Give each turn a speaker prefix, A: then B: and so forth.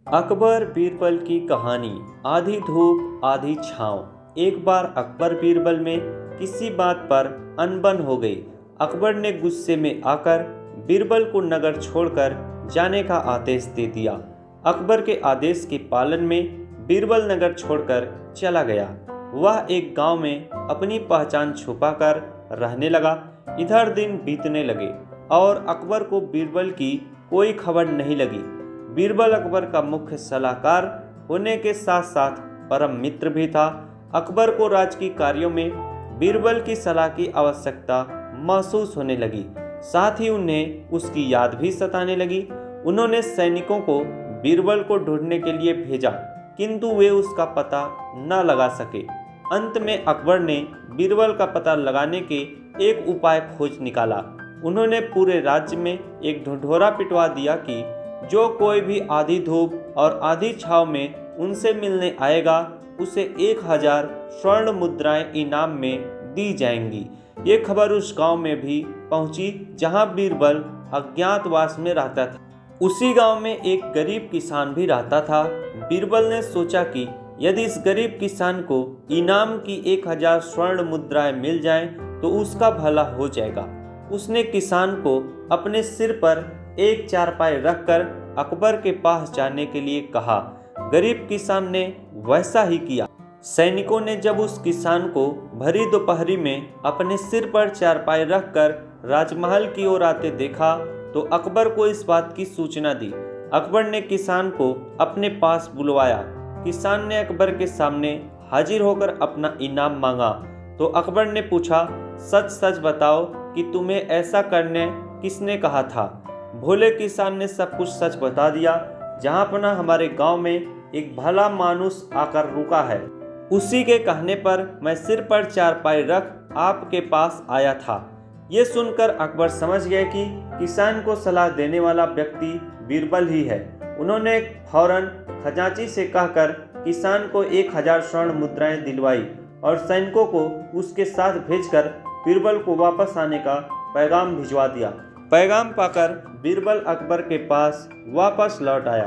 A: अकबर बीरबल की कहानी। आधी धूप आधी छाँव। एक बार अकबर बीरबल में किसी बात पर अनबन हो गई। अकबर ने गुस्से में आकर बीरबल को नगर छोड़कर जाने का आदेश दे दिया। अकबर के आदेश के पालन में बीरबल नगर छोड़कर चला गया। वह एक गांव में अपनी पहचान छुपाकर रहने लगा। इधर दिन बीतने लगे और अकबर को बीरबल की कोई खबर नहीं लगी। बीरबल अकबर का मुख्य सलाहकार होने के साथ साथ परम मित्र भी था। अकबर को राजकीय कार्यों में बीरबल की सलाह की आवश्यकता महसूस होने लगी। साथ ही उन्हें उसकी याद भी सताने लगी। उन्होंने सैनिकों को बीरबल को ढूंढने के लिए भेजा, किंतु वे उसका पता न लगा सके। अंत में अकबर ने बीरबल का पता लगाने के एक उपाय खोज निकाला। उन्होंने पूरे राज्य में एक ढिढोरा पिटवा दिया कि जो कोई भी आधी धूप और आधी छाँव में उनसे मिलने आएगा उसे 1000 स्वर्ण मुद्राएं इनाम में दी जाएंगी। ये खबर उस गांव में भी पहुंची जहां बीरबल अज्ञातवास में रहता था। उसी गांव में एक गरीब किसान भी रहता था। बीरबल ने सोचा कि यदि इस गरीब किसान को इनाम की 1000 स्वर्ण मुद्राएं मिल जाएं तो उसका भला हो जाएगा। उसने किसान को अपने सिर पर एक चारपाई रखकर अकबर के पास जाने के लिए कहा। गरीब किसान ने वैसा ही किया। सैनिकों ने जब उस किसान को भरी दोपहरी में अपने सिर पर चारपाई रखकर राजमहल की ओर आते देखा तो अकबर को इस बात की सूचना दी। अकबर ने किसान को अपने पास बुलवाया। किसान ने अकबर के सामने हाजिर होकर अपना इनाम मांगा तो अकबर ने पूछा, सच सच बताओ कि तुम्हें ऐसा करने किसने कहा था। भोले किसान ने सब कुछ सच बता दिया। जहां पना हमारे गांव में एक भला मानुस आकर रुका है, उसी के कहने पर मैं सिर पर चारपाई रख आपके पास आया था। ये सुनकर अकबर समझ गए कि किसान को सलाह देने वाला व्यक्ति बीरबल ही है। उन्होंने फौरन खजांची से कहकर किसान को 1000 स्वर्ण मुद्राएं दिलवाई और सैनिकों को उसके साथ भेजकर बीरबल को वापस आने का पैगाम भिजवा दिया। पैगाम पाकर बीरबल अकबर के पास वापस लौट आया।